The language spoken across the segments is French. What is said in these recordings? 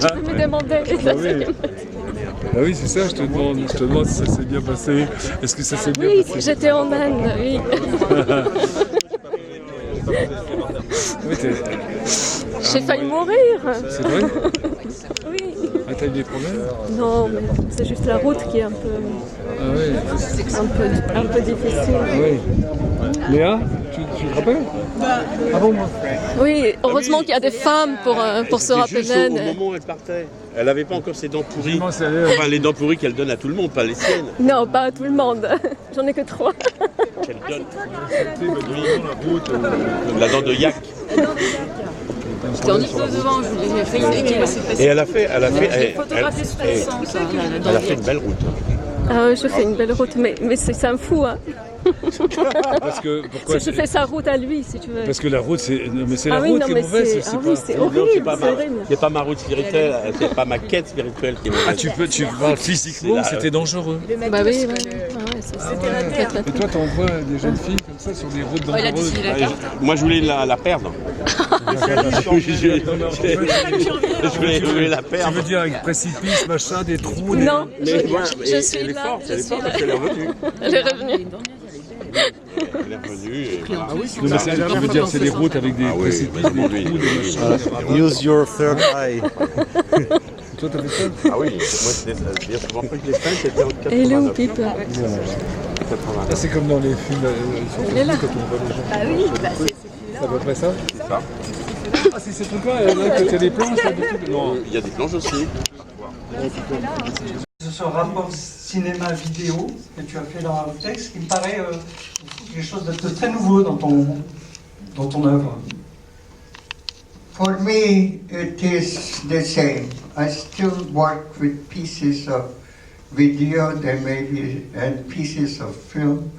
Tu peux me demander. Ah oui, ah oui c'est ça, je te demande si ça s'est bien passé. Est-ce que ça s'est bien Oui, passé? j'étais en Inde, oui. Oui, J'ai failli mourir. c'est vrai? Oui. Ah, t'as eu des problèmes? Non, mais c'est juste la route qui est Ah oui. un peu difficile. Ah oui. Léa, tu te rappelles? Ah bon, moi? Oui, heureusement qu'il y a des femmes pour se rappeler. Juste au moment où elle partait. Elle n'avait pas encore ses dents pourries. Comment ça allait? Enfin, les dents pourries qu'elle donne à tout le monde, pas les siennes. Non, pas à tout le monde. J'en ai que 3. Qu'elle donne. La dent de yak. J'étais en Italie devant, j'ai fait une équipe. Et elle a fait une belle route. Ah ouais, je fais une belle route, mais c'est un fou, hein. Parce que, pourquoi? Je fais sa route à lui, si tu veux. Parce que la route, c'est la Ah oui, route non, qui est mais mauvaise. c'est horrible, c'est horrible. C'est pas ma route spirituelle, c'est pas ma quête spirituelle qui est mauvaise. Ah, tu parles physiquement, c'était dangereux. Bah oui, ouais. Et toi, t'envoies des jeunes filles comme ça sur des routes dangereuses? Moi, je voulais la perdre. Je voulais la Tu perdre. veux dire avec précipice, machin, des trous? Non, Mais je suis elle est là. forte, Je elle est suis forte là. parce qu'elle est revenue. Elle est revenue. Elle est revenue et voilà. Non, mais je veux dire, c'est des routes avec des précipices, des trous, des machins. Use your third eye. Toi, t'as fait ça? Ah oui, moi, c'était bien souvent que je l'ai fait, c'était en 89. Et il est où, Pipe? 89. Ah, c'est comme dans les films sur Elle est là. Facebook, quand on voit les gens. Ah oui, C'est à peu près ça? C'est ça. Ah, c'est ces trucs-là, là, que t'as des planches, là, des trucs? Non. Il y a des planches aussi. Ce rapport cinéma-vidéo que tu as fait dans Outtake, qui me paraît quelque chose de très nouveau dans ton œuvre. For me, it is the same. I still work with pieces of video, there may be, and pieces of film,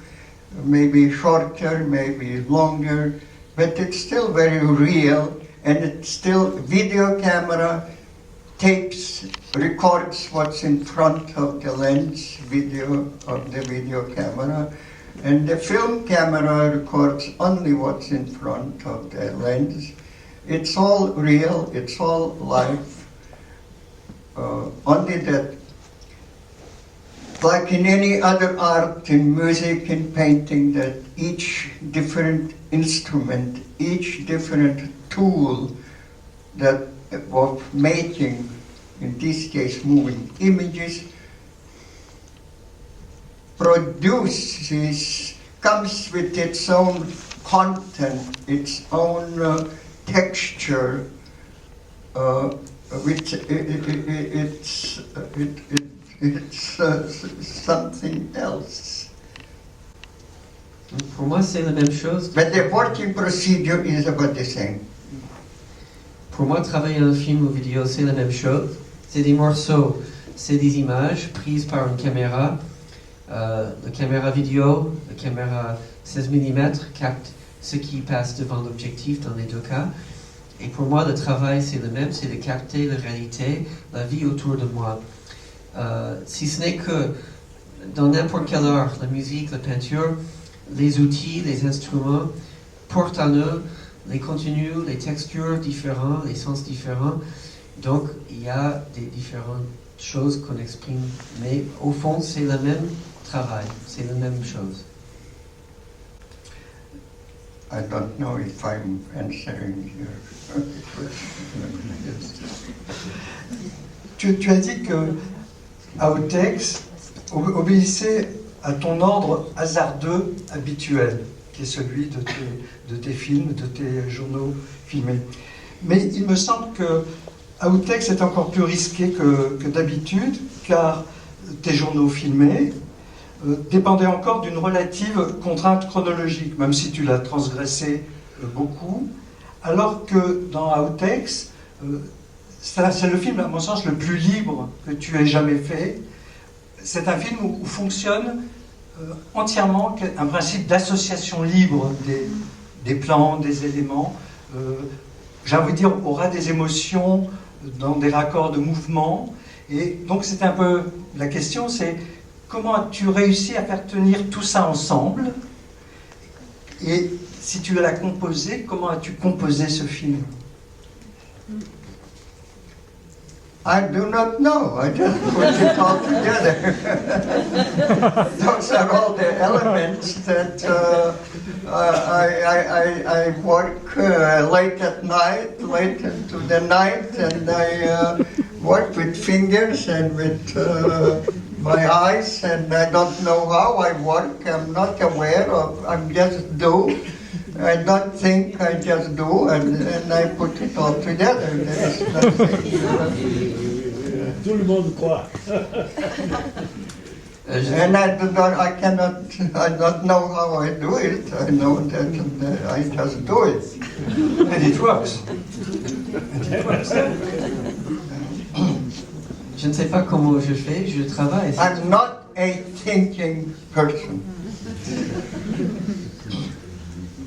maybe shorter, maybe longer, but it's still very real, and it's still video camera tapes, records what's in front of the lens, video of the video camera, and the film camera records only what's in front of the lens. It's all real, it's all live, only that, like in any other art, in music, in painting, that each different instrument, each different tool that of making, in this case moving images, comes with its own content, its own texture, which it's something else. Pour moi, c'est la même chose. But the working procedure is about the same. Pour moi, travailler un film ou vidéo, c'est la même chose. C'est des morceaux, c'est des images prises par une caméra. La caméra vidéo, la caméra 16 mm capte ce qui passe devant l'objectif dans les deux cas. Et pour moi, le travail, c'est le même, c'est de capter la réalité, la vie autour de moi. Si ce n'est que dans n'importe quel art, la musique, la peinture, les outils, les instruments portent en eux les contenus, les textures différents, les sens différents. Donc, il y a des différentes choses qu'on exprime. Mais au fond, c'est le même travail, c'est la même chose. I don't know if I'm answering your Tu as dit que Outtake obéissait à ton ordre hasardeux habituel, qui est celui de tes films, de tes journaux filmés. Mais il me semble que Outtake est encore plus risqué que d'habitude, car tes journaux filmés dépendaient encore d'une relative contrainte chronologique, même si tu l'as transgressé beaucoup, alors que dans Outtake, c'est le film, à mon sens, le plus libre que tu aies jamais fait. C'est un film où fonctionne entièrement un principe d'association libre des plans, des éléments. J'ai envie de dire, aura des émotions dans des raccords de mouvement. Et donc c'est un peu la question, c'est comment as-tu réussi à faire tenir tout ça ensemble? Et si tu l'as composé, comment as-tu composé ce film? I do not know. I just put it all together. Those are all the elements that I work late at night, late into the night, and I work with fingers and with my eyes, and I don't know how I work. I'm not aware of. I just do. I don't think, I just do, and I put it all together. There is nothing. Tout le monde croit. And I don't know how I do it. I know that I just do it. And it works. Je ne sais pas comment je fais, je travaille. I'm not a thinking person.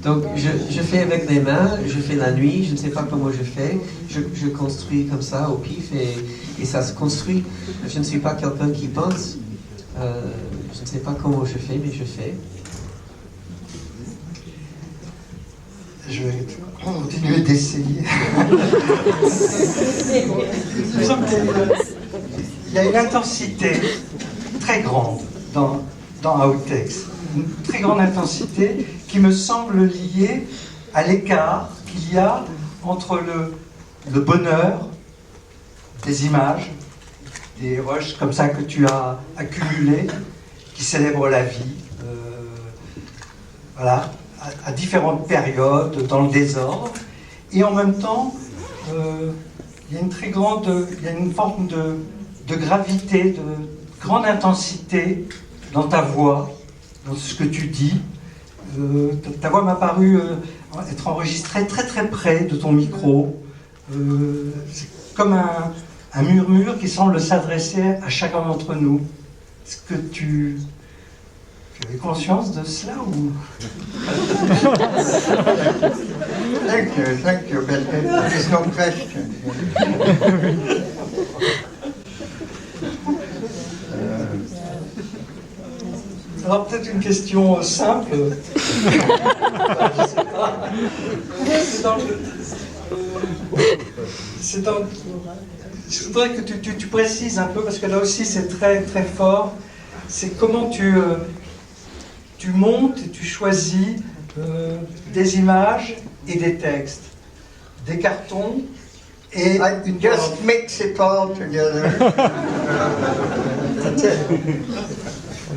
Donc je fais avec les mains, je fais la nuit, je ne sais pas comment je fais, je construis comme ça au pif et ça se construit. Je ne suis pas quelqu'un qui pense, je ne sais pas comment je fais, mais je fais. Je vais continuer d'essayer. Je sens qu'il y a une intensité très grande dans Outtakes. Une très grande intensité qui me semble liée à l'écart qu'il y a entre le bonheur des images, des rushs comme ça que tu as accumulés, qui célèbrent la vie, voilà, à différentes périodes, dans le désordre, et en même temps, il y a une forme de gravité, de grande intensité dans ta voix, dans ce que tu dis. Ta voix m'a paru être enregistrée très très près de ton micro. C'est comme un murmure qui semble s'adresser à chacun d'entre nous. Est-ce que tu avais conscience de cela ou... Thank you, but there's no question. Alors peut-être une question simple. Je sais pas. Je voudrais que tu précises un peu, parce que là aussi c'est très très fort. C'est comment tu montes et tu choisis des images et des textes, des cartons et I just mix it all together. That's it.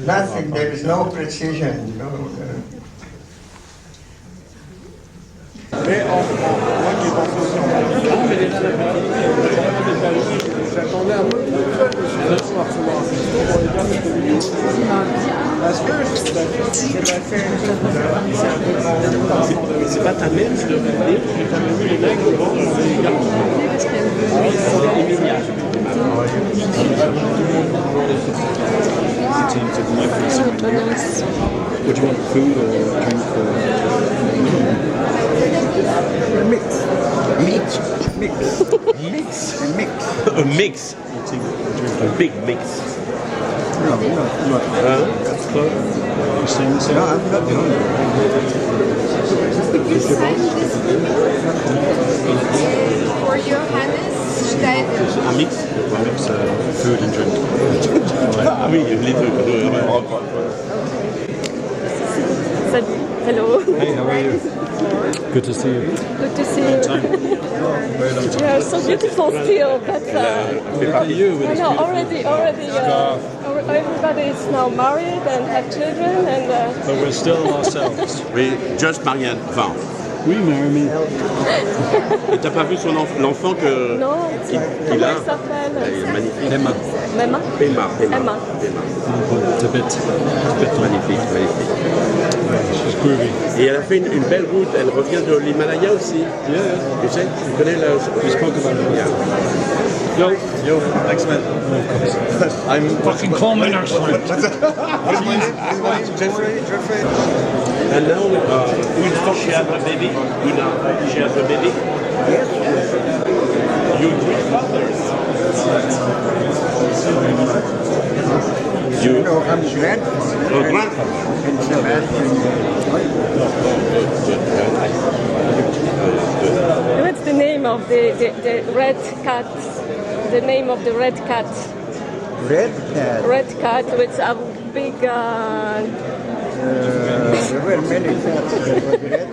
Nothing, there is no precision. Mais moi qui est en j'attendais un peu de nouvelles, je suis là pour recevoir un film pour les gars de vidéo. Parce que C'est pas ta mère, je devrais dire. J'ai jamais vu les mecs vendre des cartons. C'est Emilia. Would you want food or drink or... Mix. A mix. A big mix. No. For Johannes Stein. Un mix. Food and drink. Ah oui, les deux. Salut. Hello. Hey, how are you? Good to see you. Good to see you. You are so beautiful still, but Look at you with I know already. Everybody is now married and have children, and But we're still ourselves. Oui, just Marianne. Enfin, Oui, Mary. et t'as pas vu l'enfant que non. qu'il Comment a? elle s'appelle? Elle est magnifique. Emma. Emma. Emma. It's a bit Magnifique. She's groovy. Et elle a fait une belle route. Elle revient de l'Himalaya aussi. Yeah. Tu sais, tu connais la... We spoke about it. Yeah. Yo, X-Men. I'm fucking Coleman or something. Jeffrey. And now, une fois she has a baby. She has a baby. Yes. You grandfathers. No, I'm grandfather. Oh, grandfather. And Sebastian. What's the name of the red cat? the name of the red cat. Red cat. Red cat with a big. There were many cats that were red.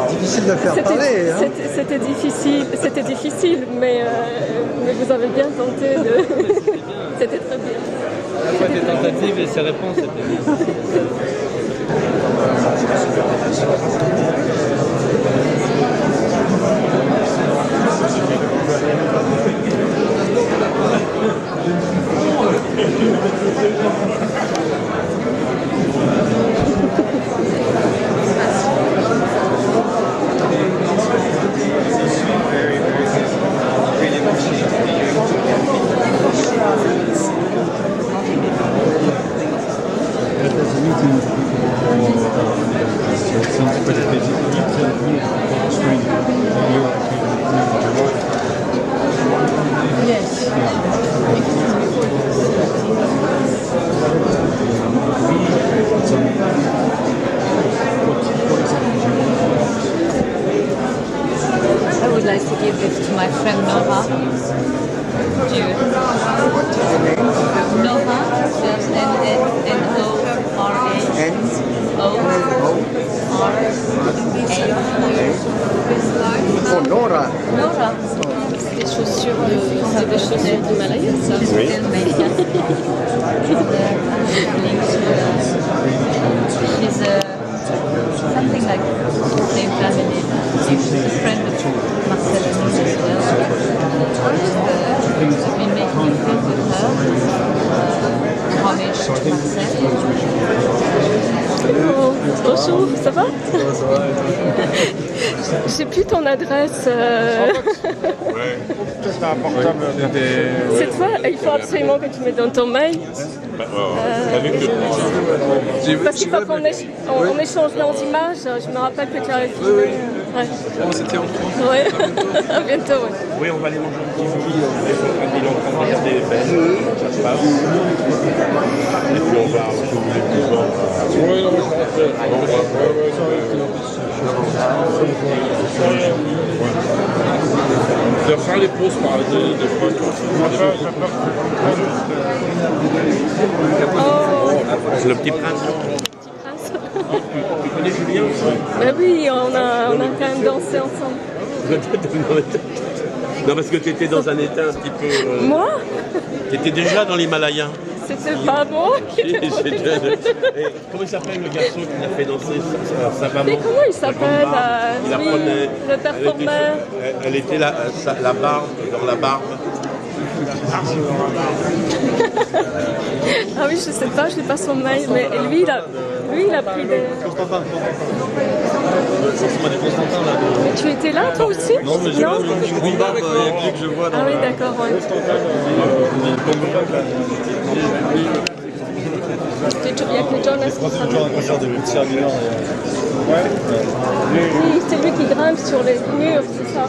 Difficile de faire parler. Hein. C'était difficile, mais vous avez bien tenté de. C'était très bien. À la fois tes tentatives et ses réponses étaient bien. I would like to give this to my friend Nora. Do you? What's the name? Nora, that's N-N-O-R-A. Oh, Nora. Nora. Des chaussures c'est des chaussures d'Himalaya, ça. Oui. She's something like same family. She's a friend of Marcel and me as well. I've been making a film with her, homage to Marcel. Oh, bonjour, ça va? J'ai plus ton adresse. Ouais. C'est important de des... C'est toi? Il faut absolument que tu me donnes ton mail. Avec le Parce qu'il faut qu'on on échange nos images. Je me rappelle que tu avais filmé. Ouais. Bon, c'était en France. Ouais. À bientôt. Ouais. Oui, on va aller manger un petit bout. Il est en train de regarder les belles. Ça se passe. Et puis on va retrouver plus souvent. Oui, non, mais je vais faire les pauses par des fois. C'est le petit prince. Tu connais Julien? Ben oui, on a quand même dansé ensemble. Non, parce que tu étais dans un état un petit peu... Moi? Tu étais déjà dans l'Himalaya. C'était pas moi qui Et comment il s'appelle le garçon qui l'a fait danser savamment? Mais comment il s'appelle? Il Oui, apprenait. le performeur. Elle était la barbe, dans la barbe. Ah oui, je sais pas, je n'ai pas son mail, mais lui, il a pris des... Constantin. C'est Constantin là. Mais tu étais là, toi aussi? Non, mais j'ai une grande barbe avec lui que je vois dans Ah oui, d'accord, ouais. Il y a que Jonas qui C'est toujours un concert de Lucia Milan. Oui, c'est lui qui grimpe sur les murs, c'est ça.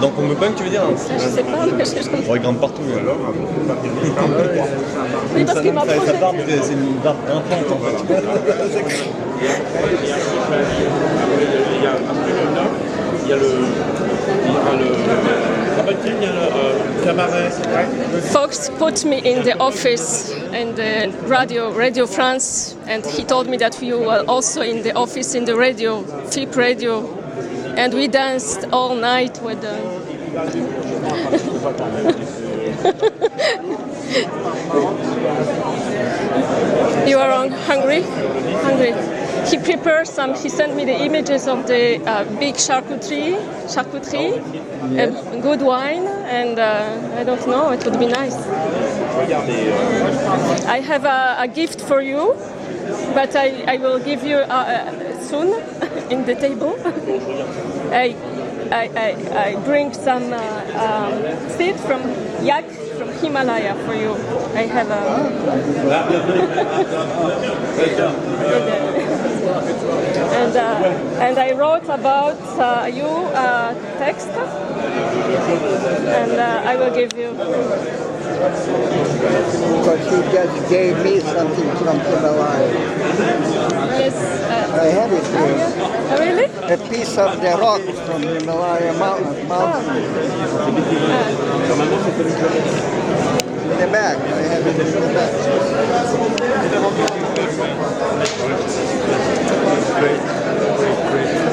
Dans Punk, tu veux dire? Je sais pas, mais je... Il grimpe partout. Oui, parce qu'il m'a Sa projeté. barbe, c'est une barbe grimpante en fait. Il y a le cabaret. Fox put me in the office in the Radio France, and he told me that you were also in the office in the radio, FIP radio, and we danced all night with the... You are hungry? Hungry. He prepared some, he sent me the images of the big charcuterie, a good wine, and I don't know, it would be nice. I have a gift for you, but I will give you soon in the table. I bring some seed from yak from Himalaya for you. I have a... and I wrote about you text, and I will give you. Because she just gave me something from Himalaya. Yes. I have it here. Oh, really? A piece of the rock from the Himalaya mountain. In the back. I have it in the back.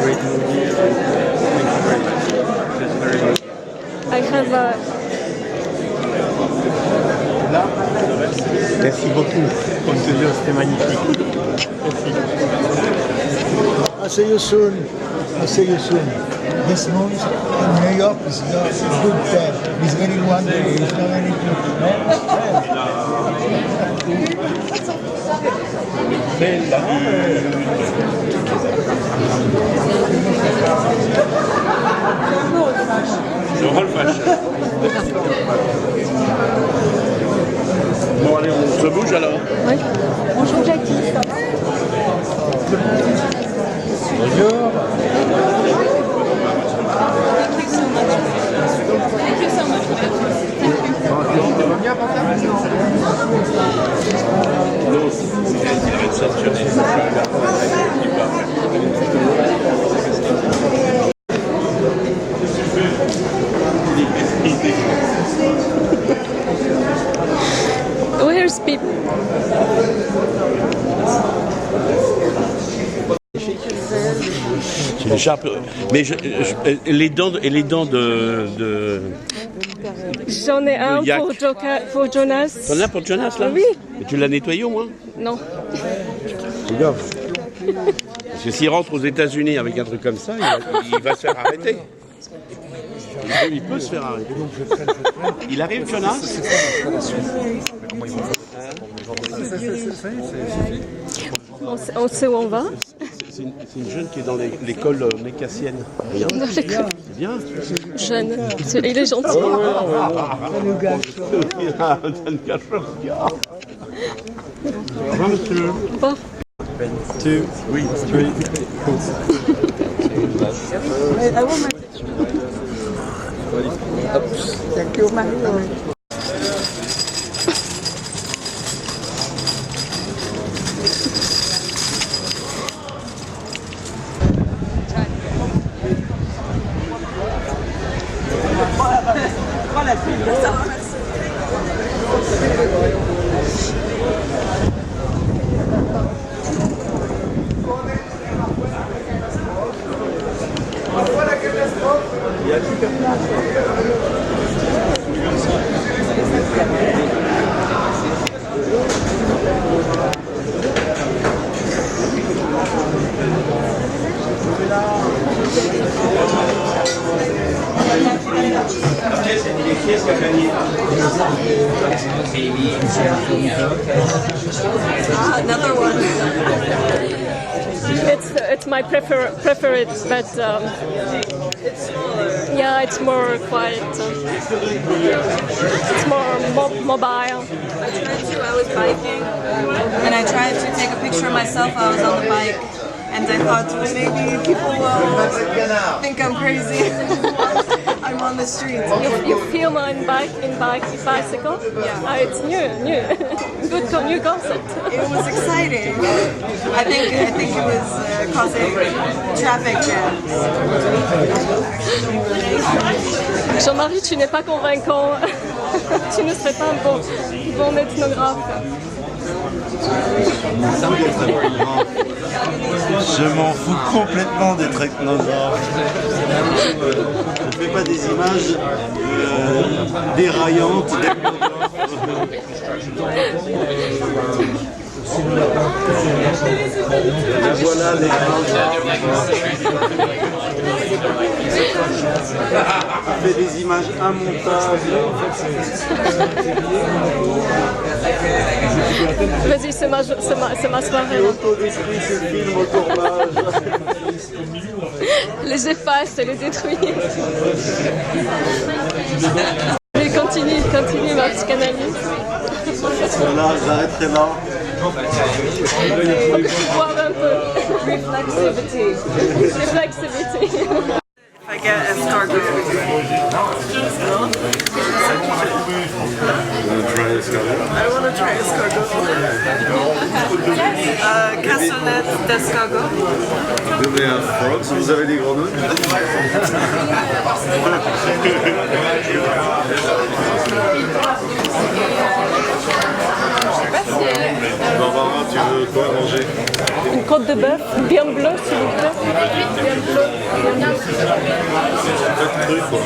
Great movie. I have a... Merci beaucoup. C'était magnifique. I'll see you soon. I'll see you soon. This month in New York is not a good time. It's very one day. It's not very good. Le Rolf H. Bon allez, on se bouge alors. Oui. Bonjour Jackie. Bonjour. Non, il va être sanctionné. Where's Pip? L'écharpe, mais les dents de J'en ai un Yak. pour Jonas. T'en as pour Jonas là? Oui. Et tu l'as nettoyé au moins? Non. C'est grave. Parce que s'il rentre aux États-Unis avec un truc comme ça, il va se faire arrêter. Il peut se faire arrêter. Il arrive, Jonas? On sait où on va. C'est une jeune qui est dans l'école mécassienne. Dans l'école. C'est bien. Jeune. Il est gentil. Au revoir, monsieur. Au revoir. Oui, oui. Thank you, Mario. Another one. It's my preferred, but it's more quiet. It's more mobile. I was biking, and I tried to take a picture of myself while I was on the bike, and I thought maybe people will think I'm crazy. I'm on the street. You film on bicycle? Yeah. It's new. Good new concept. It was exciting. I think it was causing traffic jams. Jean-Marie, tu n'es pas convaincant. Tu ne serais pas un bon ethnographe. Je m'en fous complètement d'être ethnographe. Je ne fais pas des images déraillantes. Voilà les on fait des images immontables. Vas-y, c'est ma soirée. L'autodétruit ce film au tournage. Les efface et les détruit. Mais continue ma psychanalyse. Voilà, j'arrêterai là. On peut voir un peu. Reflexivity. I get escargot. escargot. Cassonette d'escargot. Mais frogs, vous avez des grenouilles? Barbara, tu veux quoi manger? Une côte de bœuf, bien bleue, s'il vous plaît. Bien bleue. Pas de truc, quoi.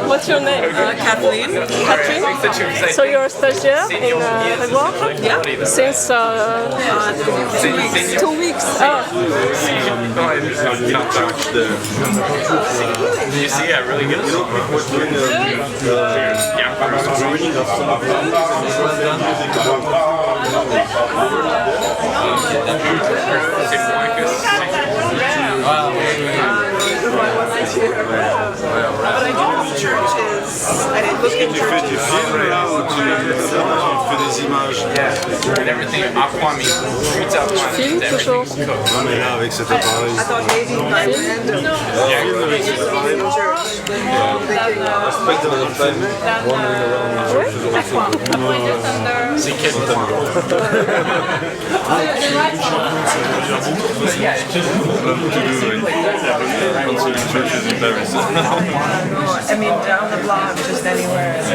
What's your name? Kathleen. Catherine? So you're a stagiaire in Revoir? Yeah. Since 2 weeks. 2 weeks. Oh. You see, I really good. But I do churches. I didn't look Tu fais des films là ou tu fais des images? Everything Aquami treats out Film toujours. Non mais là avec cet appareil. I thought maybe by random. Film avec cet appareil. C'est quel I mean, down the block, just anywhere. And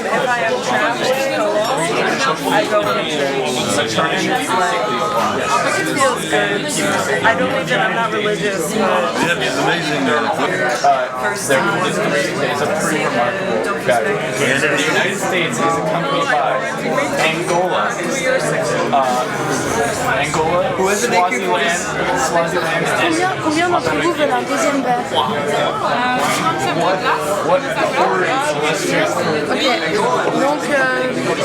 if I am traveling I go to church. And it's like, it feels good. I don't think that I'm not religious, but Yeah, it's amazing. first time, It's a pretty remarkable guy. The United States is accompanied by Angola, Swaziland, Combien d'entre vous veulent un deuxième verre? What Ok, donc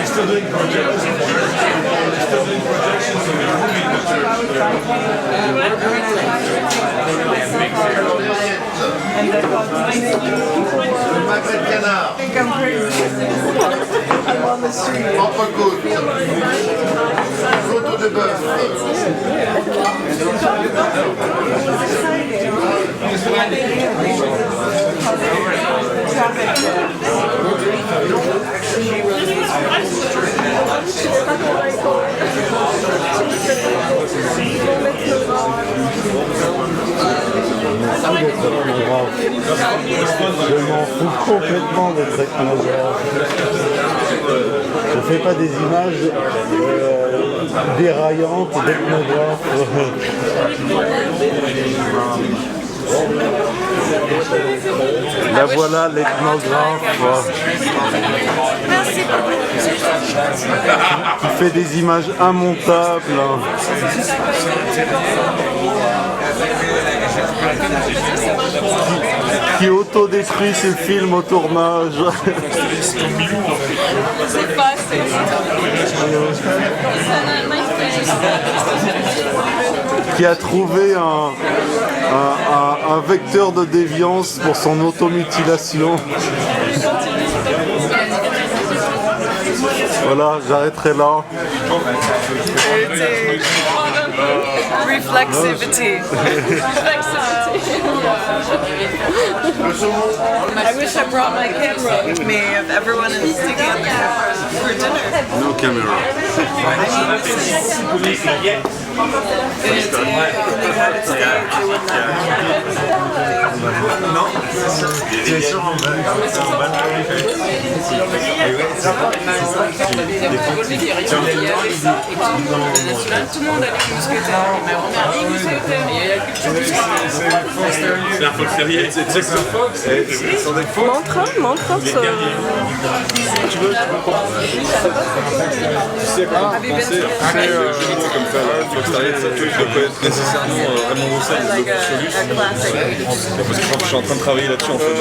Still doing projections. Still doing projections of your movie in the church. I think I'm crazy. I'm on the street. Photo de bœuf. Je m'en fous complètement d'être ethnographe. Je fais pas des images déraillantes d'ethnographe. La voilà l'ethnographe. Merci beaucoup. Qui fait des images immontables. Qui autodétruit ses films au tournage. C'est pas assez. Qui a trouvé un vecteur de déviance pour son automutilation. Voilà, j'arrêterai là. Reflexivity. I wish I brought my camera with me if everyone is together for dinner. No camera. I mean, this is Non, tu es sûr en bas. Tout le monde a des mousquetaires. C'est un Fox Terrier. C'est Jackson Fox. Montre. Tu veux Tu sais comment penser après le jeu de mots comme ça, Fox Terrier, ça peut être nécessairement Raymond Roussel, le Solus. Parce que je suis en train de travailler là-dessus en fait.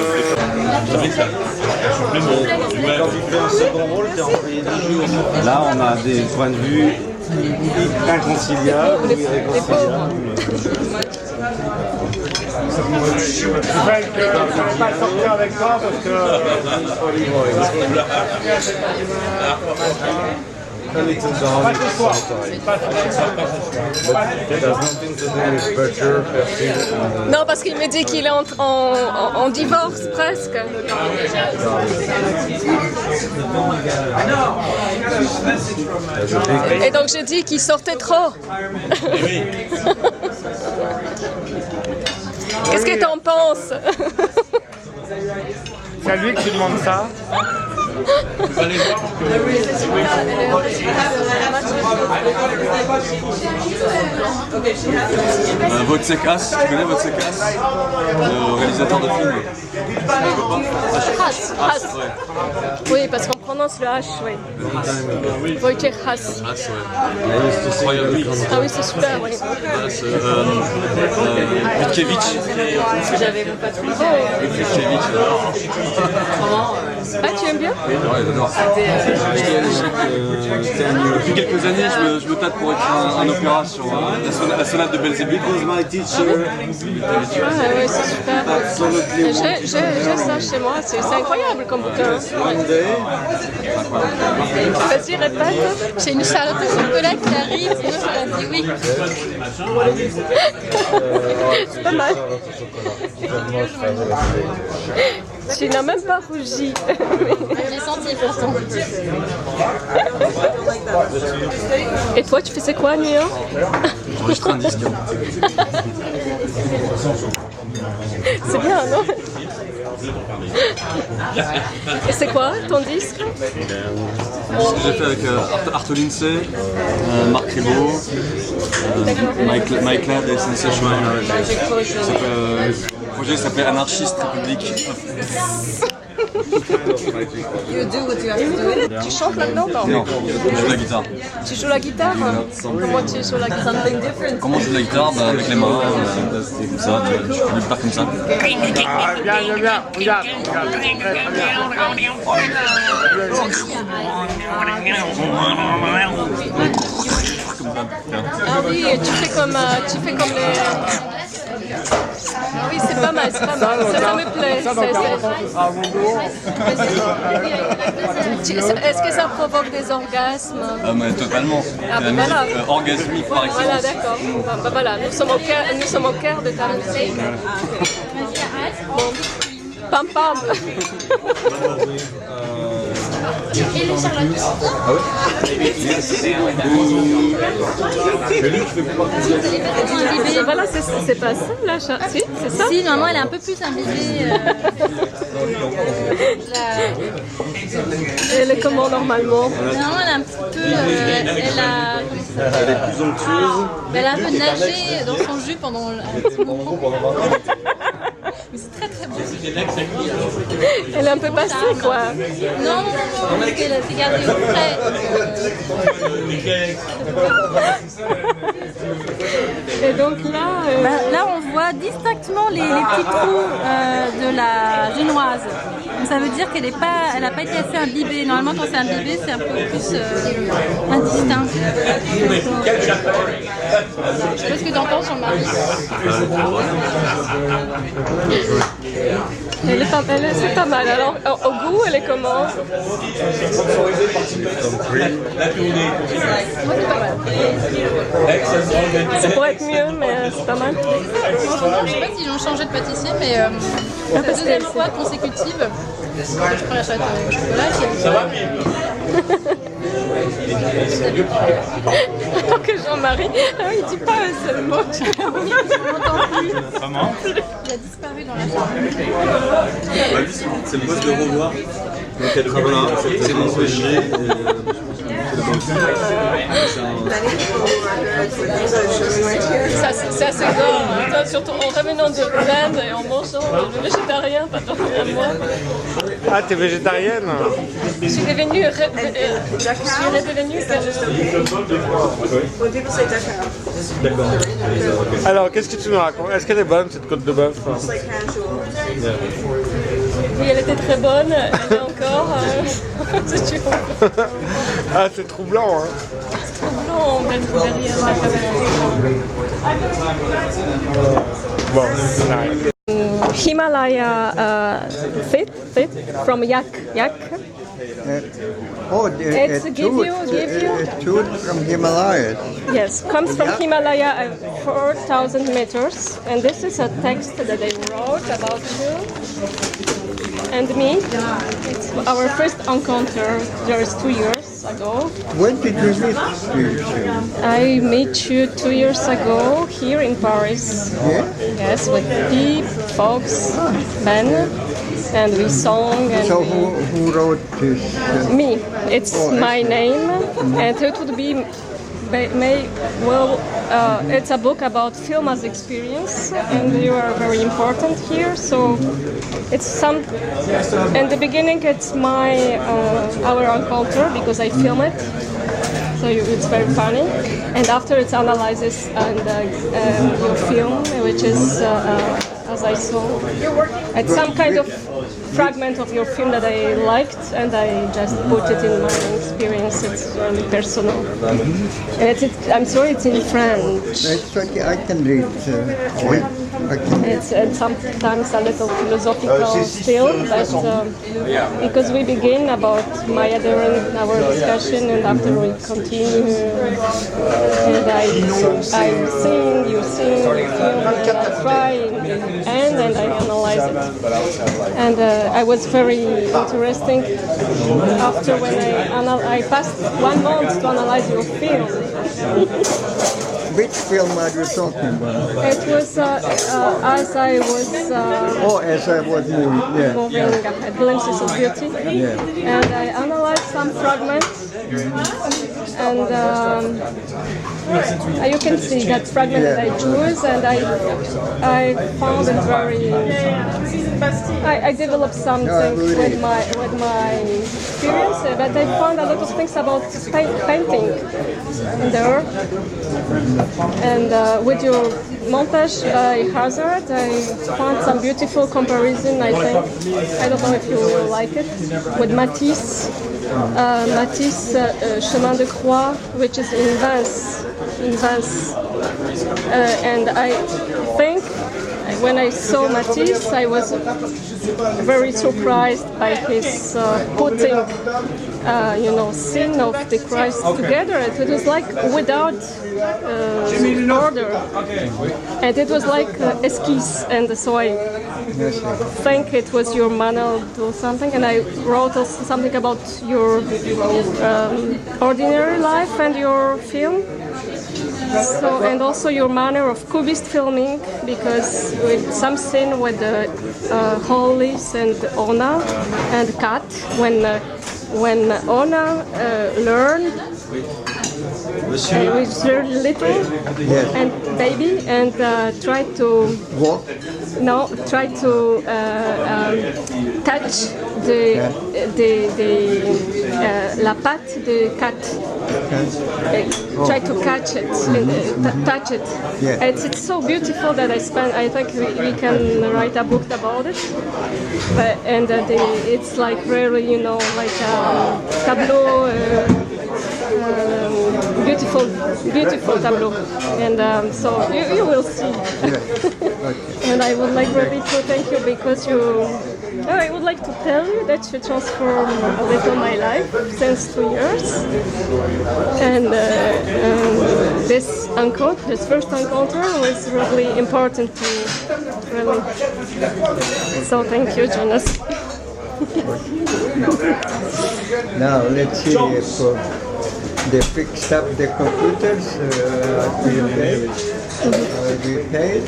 Là, on a des points de vue inconciliables ou irréconciliables. Je ne peux pas sortir avec toi parce que... A little down. Non, parce qu'il me dit qu'il est en divorce presque. Et donc j'ai dit qu'il sortait trop. Qu'est-ce que t'en penses? C'est à lui que tu demandes ça. Wojciech, tu connais Wojciech, le réalisateur de films? Haas. Oui, parce qu'on prononce le H, oui. Wojciech Haas. Incroyable. Ah oui, c'est super, oui. Witkiewicz. Ah, tu aimes bien? Ouais, j'adore. Depuis quelques années, je me tâte pour écrire un opéra sur la sonate de Belzébuth. Ah oui, c'est super. J'ai ça chez moi, c'est incroyable comme bouquin. Vas-y, répète. J'ai une Charlotte au chocolat qui arrive, sinon j'aurais dit oui. C'est pas mal. Tu n'as même pas rougi. J'ai senti pourtant. Et toi, tu faisais quoi à New York? J'enregistre un disque. C'est bien, non? Et c'est quoi ton disque? Ce que j'ai fait avec Arthur Lindsay, Marc Ribot, Mike Ladd et Sensation. Le projet s'appelait Anarchiste République. Tu chantes là-dedans? Non, je joue la guitare. Tu joues la guitare? Comment tu joues la guitare? Comment je joue la guitare? Avec les mains, comme ça, je fais du guitare comme ça. Bien. Ah oui, tu fais comme les... Ah oui, c'est pas mal, ça me plaît. Est-ce que ça provoque des orgasmes? Mais totalement. Ah, La voilà. musique orgasmique par exemple. Voilà, d'accord. Bah, voilà, nous sommes au cœur de ta musique. Bon. Pam pam. Voilà, c'est pas ça, là. Si, c'est ça? Si, normalement, elle est un peu plus imbibée. Elle est comment normalement? Normalement, elle est un petit peu... Elle est plus onctueuse. Elle a un peu nagé dans son jus pendant un petit moment. Mais c'est très très beau. Elle est un peu passée, quoi. Non, parce qu'elle s'est gardée au frais. Et donc là... Là, on voit distinctement les petits trous de la génoise. Donc ça veut dire qu'elle n'a pas été assez imbibée. Normalement, quand c'est imbibé, c'est un peu plus indistinct. Je sais pas ce que tu entends sur le mari. C'est pas mal. Alors, au goût, elle est comment? Ça pourrait être mieux, mais c'est pas mal. Je sais pas s'ils ont changé de pâtissier, mais c'est la deuxième fois consécutive que je prends la charrette au chocolat. Alors que Jean-Marie, il dit pas un seul mot. On n'entend plus. Comment? Il a disparu dans la chambre. C'est le poste de revoir. Donc elle voilà, c'est mon péché. C'est assez gore, surtout en revenant de l'Inde et en mangeant le végétarien pendant un mois. Ah, t'es végétarienne? Je suis redevenue Alors, qu'est-ce que tu nous racontes? Est-ce qu'elle est bonne cette côte de bœuf? Oui, elle était très bonne, elle est encore. Ah, c'est troublant, hein? Troublant d'être derrière la caméra. Bon, ça arrive. Himalaya fit from yak. It's a give you. tooth from Himalayas. Yes, comes from Himalaya at 4,000 meters, and this is a text that they wrote about you and me. It's our first encounter just 2 years ago. When did you meet you? I met you 2 years ago here in Paris. Yeah? Yes, with Pete, Fox, Ben, and we sang. And So who wrote this? me. It's my name, and it would be it's a book about film as experience, and you are very important here. So it's some. In the beginning, it's our encounter because I film it. So it's very funny, and after it analyzes and your film, which is as I saw, it's some kind of fragment of your film that I liked, and I just put it in my experience. It's really personal. And I'm sorry, it's in French. It's okay, I can read. It's sometimes a little philosophical still, but because we begin about Maya during our discussion, and after we continue, and I sing, you sing, and I try, and I analyze it. And I was very interesting after when I passed 1 month to analyze your film. Which film are you talking about? It was as I was As I was moving, yeah. moving at Glimpses of Beauty, Yeah. and I analyzed some fragments, and you can see that fragment that I chose, and I found it very. I developed some things with my experience, but I found a lot of things about painting in there. And with your montage by Hazard, I found some beautiful comparison, I think. I don't know if you will like it. With Matisse, Chemin de Croix, which is in Vence. And I think when I saw Matisse, I was very surprised by his putting, scene of the Christ together. It was like without order, and it was like esquisse. And so I think it was your manner or something. And I wrote also something about your ordinary life and your film. So, and also your manner of cubist filming, because with some scene with Hollis and Ona and Kat, when Ona learned was little and baby, and tried to walk. No, try to touch la patte de cat. Try to catch it, touch it. Yeah. It's so beautiful that I think we can write a book about it. And it's like really, like tableau. Beautiful tableau, and so you will see. And I would like really to thank you because I would like to tell you that you transformed a little my life since 2 years, and this first encounter was really important to me, really. So thank you, Jonas. Now let's see if they fixed up the computers. We paid.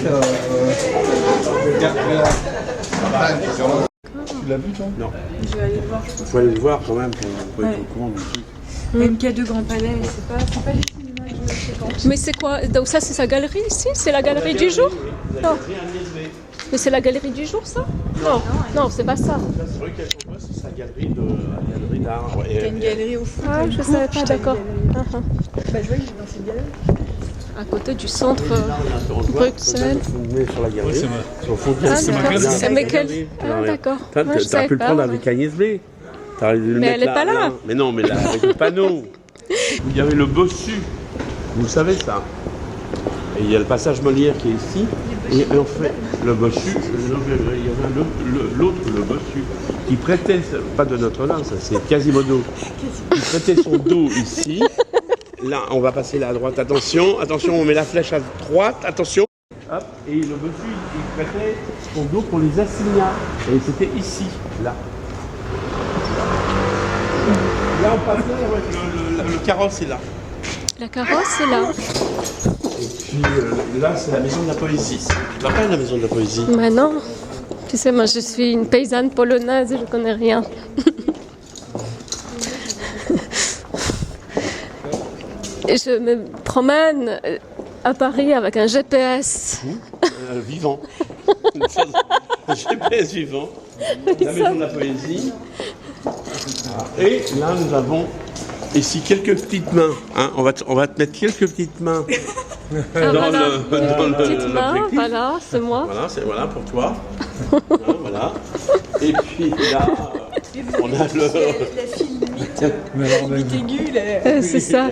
Tu l'as vu toi? Non. Je vais aller le voir. Il faut aller le voir quand même pour être au courant du truc. MK2 Grand Palais, c'est pas les cinémas que je fréquente. Mais c'est quoi? Donc ça c'est sa galerie ici? C'est la galerie du jour? Non. Mais c'est la galerie du jour ça? Non, non, c'est pas ça. C'est vrai qu'elle c'est sa galerie d'art. Il y a une galerie au fond. Ah, je savais pas, d'accord. Bah je vois qu'il est dans cette galerie. À côté du centre Bruxelles. Sur la galerie. Ouais, sur le fond de Ah, la d'accord. Mais quel... Ah, d'accord. Moi, je T'as savais pu le pas. prendre avec Agnès B. T'aurais dû le Mais mettre elle est pas là. Mais non, mais là, avec le panneau. Il y avait le bossu. Vous savez ça. Et il y a le passage Molière qui est ici. Et en fait, le bossu, il y avait l'autre, le bossu, qui prêtait, pas de Notre-Dame, ça c'est Quasimodo, qui prêtait son dos ici. Là, on va passer là à droite. Attention, attention, on met la flèche à droite. Attention. Hop, et le bossu, il prêtait son dos pour les assignats. Et c'était ici, là. Là, on passait, le carrosse est là. La carrosse est là. Et puis là, c'est la maison de la poésie. Tu te rappelles la maison de la poésie? Mais non. Tu sais, moi je suis une paysanne polonaise et je connais rien. Et je me promène à Paris avec un GPS. Vivant. Un GPS vivant. La maison de la poésie. Et là, nous avons ici quelques petites mains. Hein. On va te mettre quelques petites mains dans le petite main, l'objectif. voilà, c'est moi. Voilà pour toi. Hein, voilà. Et puis là, on a La file mythe aiguë, c'est ça.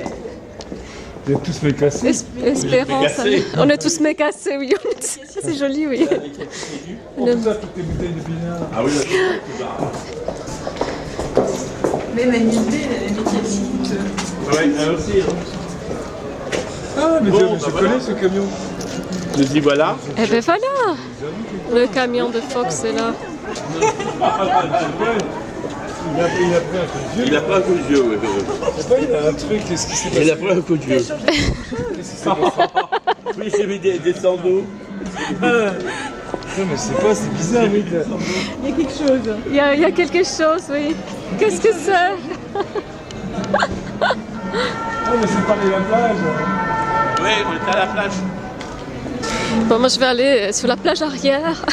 Vous êtes tous mécassés. Espérance. On est tous mécassés, oui. C'est joli, oui. On peut ça toutes les bouteilles de pinard. Ah oui, Même Agnès B, elle a mis quasi. ouais, elle aussi. Hein. Ah, mais Bon, je connais ce camion. Nous y voilà. Eh ben voilà. Le camion de Fox est là. Il a pris un coup de vieux. Il a pris un coup de vieux, oui. Il a un truc, qu'est-ce qui s'est passé? Il a pris un coup de vieux. Oui, j'ai mis des sandos. Non, mais c'est bizarre, oui. Il y a quelque chose. Il y a quelque chose, oui. Qu'est-ce que c'est? Oh, mais c'est pas la plage. Oui, on est à la plage. Bon, moi je vais aller sur la plage arrière.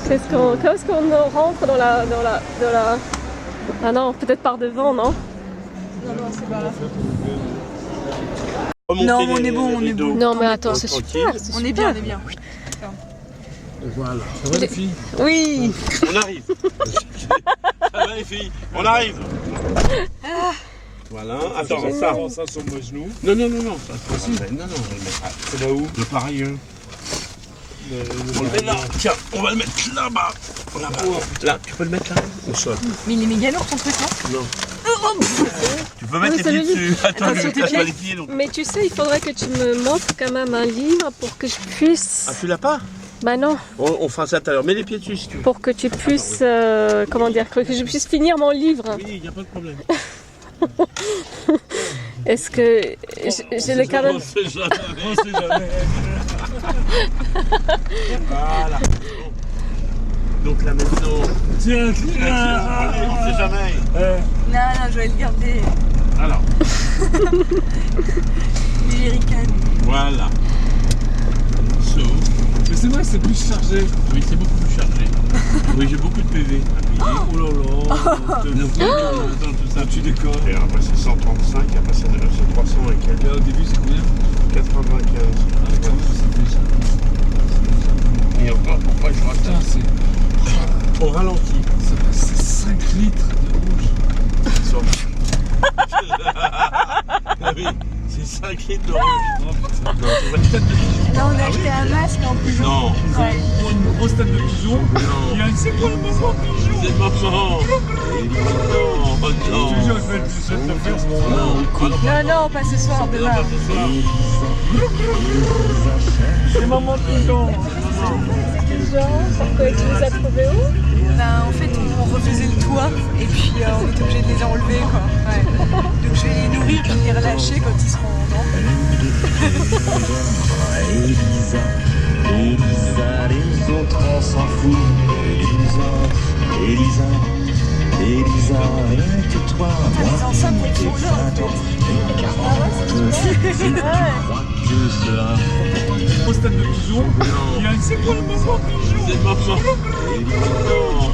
Qu'est-ce qu'on rentre dans la... Ah non, peut-être par devant, non? Non, c'est pas là. Non, on est bon, on est bon. Non, mais attends, c'est super. On est bien, on est bien. Voilà. Ça va les filles? Oui. On arrive. Ça va les filles? On arrive. Voilà. Attends, Ça sur mon genou. Non. Ça, on va le mettre. C'est là où? De pareil. On le met là. Tiens, on va le mettre là-bas. Là, tu peux le mettre là au sol. Mais il est méga lourd ton truc, non? Tu peux mettre les pieds dessus. Attends, je ne cache pas les pieds. Donc. Mais tu sais, il faudrait que tu me montres quand même un livre pour que je puisse... Ah, tu l'as pas? Bah non. On fera ça tout à l'heure. Mets les pieds dessus si tu veux. Pour que tu puisses... comment dire? Que je puisse finir mon livre. Oui, il n'y a pas de problème. Est-ce que... J'ai le cadre... On sait jamais. Voilà. Donc la maison... Tiens, on sait jamais. Non, je vais le garder. Alors. Les jerrycans. Voilà. So. Mais c'est vrai que c'est plus chargé. Oui, c'est beaucoup plus chargé. Oui, j'ai beaucoup de PV à payer. Oh là là. Tout ça, tu décolles. Et après c'est 135, après c'est 300 et quelques. Là, au début, c'est combien? 95. Et encore, pourquoi je rate? Putain, c'est... Au ralenti. C'est 5 litres de rouge. Oui, C'est 5 litres de rouge. Là, on a acheté un masque en plus. Non. Ouais. Une grosse tête de pigeon. Il y a une c'est quoi le moment pigeon? C'est maman. Non, non. Je te jure, je vais te le faire. Non, non, pas ce soir, demain. C'est maman pigeon. Pourquoi tu les as trouvés où? Ben, en fait, on refaisait le toit et puis on était obligé de les enlever, quoi. Ouais. Donc je vais les nourrir puis les relâcher quand ils seront grands. Elisa, les autres on s'en fout. Elisa, rien que toi, moi, Les enceintes, elles sont là. Une grosse tête de pigeon. Il y a une c'est quoi le moment pigeon? C'est maman. Non.